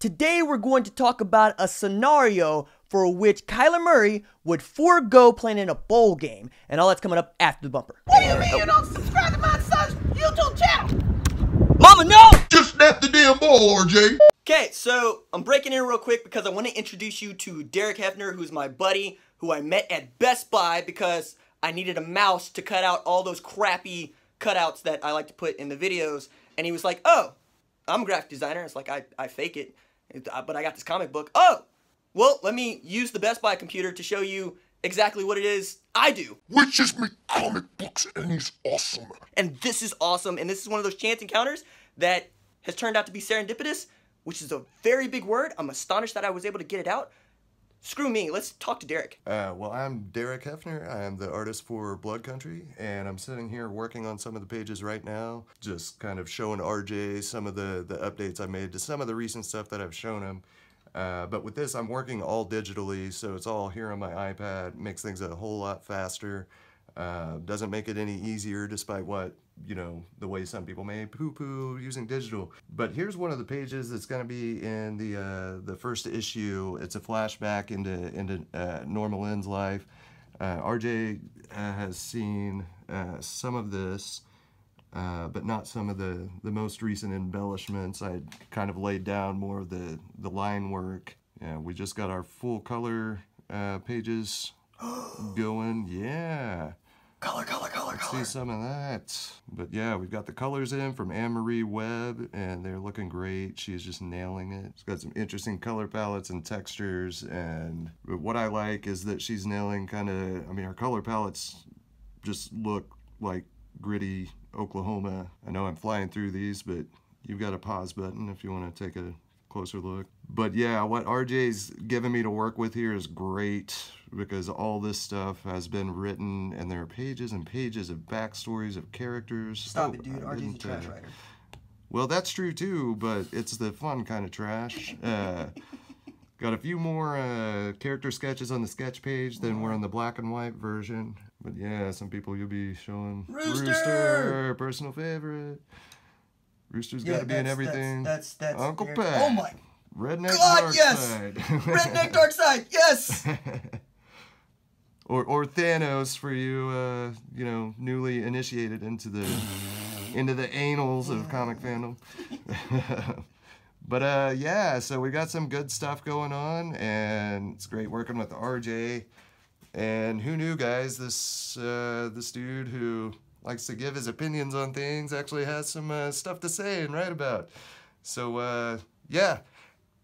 Today we're going to talk about a scenario for which Kyler Murray would forego playing in a bowl game. And all that's coming up after the bumper. What do you mean you don't subscribe to my son's YouTube channel? Mama, no! Just snap the damn ball, RJ. Okay, so I'm breaking in real quick because I want to introduce you to Derek Hefner, who's my buddy, who I met at Best Buy because I needed a mouse to cut out all those crappy cutouts that I like to put in the videos. And he was like, oh, I'm a graphic designer. It's like, I fake it, but I got this comic book. Oh, well, let me use the Best Buy computer to show you exactly what it is I do. Which is make comic books, and he's awesome. And this is awesome, and this is one of those chance encounters that has turned out to be serendipitous, which is a very big word. I'm astonished that I was able to get it out. Screw me, let's talk to Derek. Well, I'm Derek Hefner. I'm the artist for Blood Country, and I'm sitting here working on some of the pages right now, just kind of showing RJ some of the updates I made to some of the recent stuff that I've shown him. But with this, I'm working all digitally, so it's all here on my iPad. Makes things a whole lot faster. Doesn't make it any easier, despite what, you know, the way some people may poo-poo using digital. But here's one of the pages that's going to be in the first issue. It's a flashback into Norma Lynn's life. RJ has seen some of this, but not some of the most recent embellishments. I kind of laid down more of the line work. Yeah, we just got our full color pages going. Yeah. Color. See some of that. But yeah, we've got the colors in from Anne-Marie Webb, and they're looking great. She's just nailing it. It's got some interesting color palettes and textures, and what I like is that she's nailing kind of, I mean, her color palettes just look like gritty Oklahoma. I know I'm flying through these, but you've got a pause button if you want to take a closer look. But yeah, what RJ's given me to work with here is great, because all this stuff has been written, and there are pages and pages of backstories of characters. Stop it, dude. RJ's a trash writer. Well, that's true too, but it's the fun kind of trash. Got a few more character sketches on the sketch page than were on the black and white version. But yeah, some people you'll be showing. Rooster, personal favorite. Rooster's got to be in everything. That's Uncle Derek. Pat. Oh my Redneck God, Dark yes! Side. Redneck Dark Side, yes! or Thanos for you, you know, newly initiated into the annals of comic fandom. But yeah, so we got some good stuff going on, and it's great working with RJ. And who knew, guys, this dude who likes to give his opinions on things actually has some stuff to say and write about. So yeah,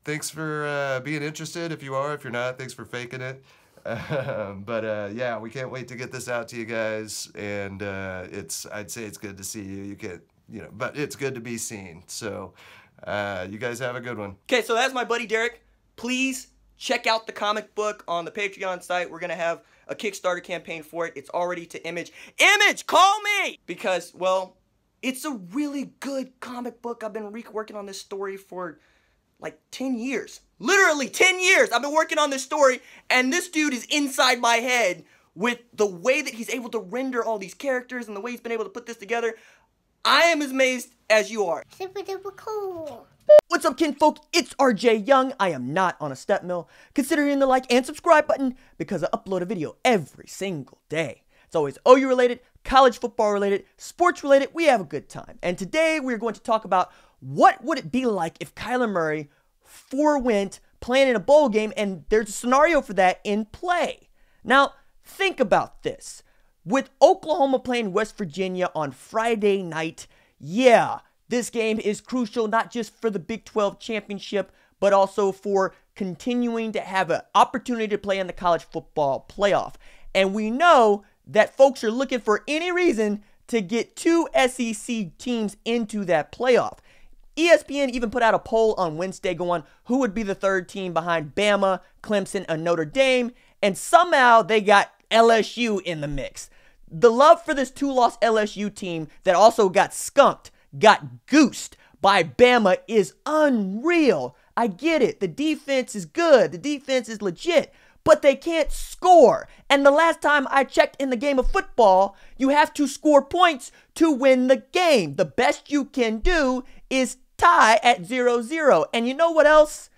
thanks for being interested. If you are, if you're not, thanks for faking it. But yeah, we can't wait to get this out to you guys. And I'd say it's good to see you. You can't, you know, but it's good to be seen. So you guys have a good one. Okay, so that's my buddy Derek. Please check out the comic book on the Patreon site. We're going to have a Kickstarter campaign for it. It's already to Image. Image, call me! Because, well, it's a really good comic book. I've been working on this story for like 10 years. Literally 10 years I've been working on this story, and this dude is inside my head with the way that he's able to render all these characters and the way he's been able to put this together. I am as amazed as you are. Super duper cool. What's up, kinfolk? It's RJ Young. I am not on a step mill. Consider hitting the like and subscribe button because I upload a video every single day. It's always OU related, college football related, sports related. We have a good time. And today we're going to talk about what would it be like if Kyler Murray forewent playing in a bowl game, and there's a scenario for that in play. Now, think about this. With Oklahoma playing West Virginia on Friday night, yeah, this game is crucial not just for the Big 12 championship, but also for continuing to have an opportunity to play in the college football playoff. And we know that folks are looking for any reason to get two SEC teams into that playoff. ESPN even put out a poll on Wednesday going, who would be the third team behind Bama, Clemson, and Notre Dame? And somehow they got LSU in the mix. The love for this two-loss LSU team that also got skunked, got goosed by Bama is unreal. I get it. The defense is good. The defense is legit. But they can't score. And the last time I checked in the game of football, you have to score points to win the game. The best you can do is tie at 0-0. And you know what else?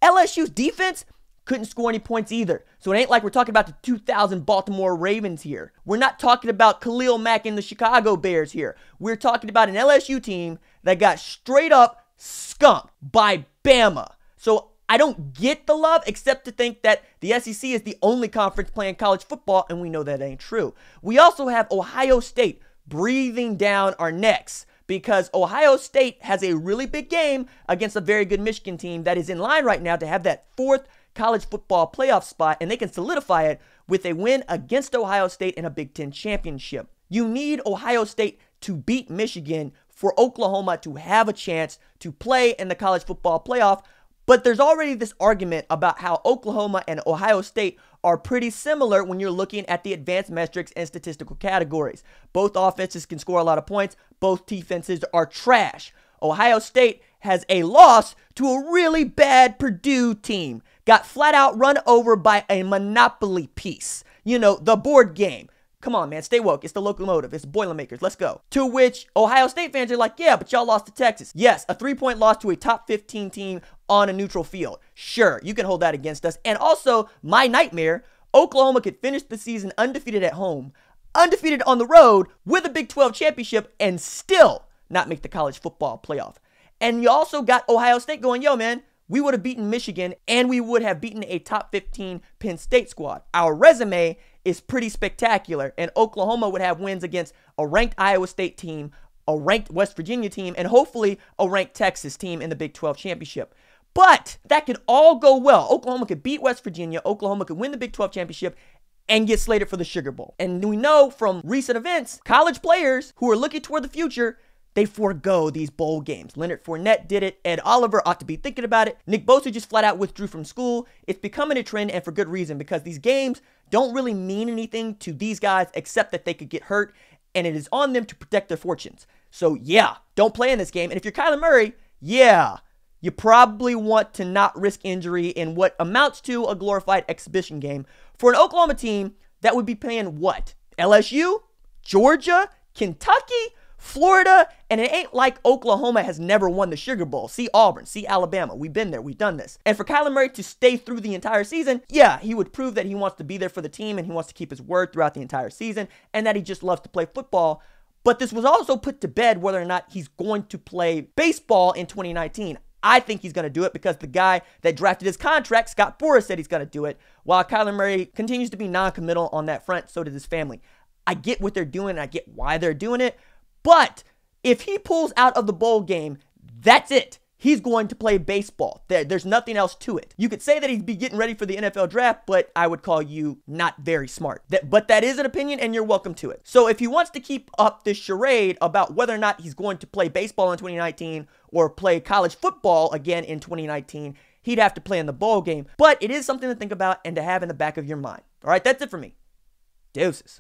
LSU's defense couldn't score any points either. So it ain't like we're talking about the 2000 Baltimore Ravens here. We're not talking about Khalil Mack and the Chicago Bears here. We're talking about an LSU team that got straight up skunked by Bama. So I don't get the love except to think that the SEC is the only conference playing college football, and we know that ain't true. We also have Ohio State breathing down our necks because Ohio State has a really big game against a very good Michigan team that is in line right now to have that fourth college football playoff spot, and they can solidify it with a win against Ohio State in a Big Ten championship. You need Ohio State to beat Michigan for Oklahoma to have a chance to play in the college football playoff. But there's already this argument about how Oklahoma and Ohio State are pretty similar when you're looking at the advanced metrics and statistical categories. Both offenses can score a lot of points. Both defenses are trash. Ohio State has a loss to a really bad Purdue team. Got flat out run over by a Monopoly piece. You know, the board game. Come on, man, stay woke. It's the locomotive. It's Boilermakers. Let's go. To which Ohio State fans are like, yeah, but y'all lost to Texas. Yes, a 3-point loss to a top 15 team on a neutral field. Sure, you can hold that against us. And also, my nightmare, Oklahoma could finish the season undefeated at home, undefeated on the road with a Big 12 championship, and still not make the college football playoff. And you also got Ohio State going, yo, man, we would have beaten Michigan and we would have beaten a top 15 Penn State squad. Our resume is pretty spectacular, and Oklahoma would have wins against a ranked Iowa State team, a ranked West Virginia team, and hopefully a ranked Texas team in the Big 12 championship. But that could all go well. Oklahoma could beat West Virginia. Oklahoma could win the Big 12 championship and get slated for the Sugar Bowl. And we know from recent events, college players who are looking toward the future, they forego these bowl games. Leonard Fournette did it. Ed Oliver ought to be thinking about it. Nick Bosa just flat out withdrew from school. It's becoming a trend, and for good reason, because these games don't really mean anything to these guys except that they could get hurt, and it is on them to protect their fortunes. So yeah, don't play in this game. And if you're Kyler Murray, yeah, you probably want to not risk injury in what amounts to a glorified exhibition game for an Oklahoma team that would be playing what? LSU? Georgia? Kentucky? Florida? And it ain't like Oklahoma has never won the Sugar Bowl. See Auburn, see Alabama. We've been there. We've done this. And for Kyler Murray to stay through the entire season, yeah, he would prove that he wants to be there for the team and he wants to keep his word throughout the entire season and that he just loves to play football. But this was also put to bed whether or not he's going to play baseball in 2019. I think he's going to do it because the guy that drafted his contract, Scott Boras, said he's going to do it. While Kyler Murray continues to be non-committal on that front, so did his family. I get what they're doing and I get why they're doing it. But if he pulls out of the bowl game, that's it. He's going to play baseball. There's nothing else to it. You could say that he'd be getting ready for the NFL draft, but I would call you not very smart. But that is an opinion, and you're welcome to it. So if he wants to keep up this charade about whether or not he's going to play baseball in 2019 or play college football again in 2019, he'd have to play in the bowl game. But it is something to think about and to have in the back of your mind. All right, that's it for me. Deuces.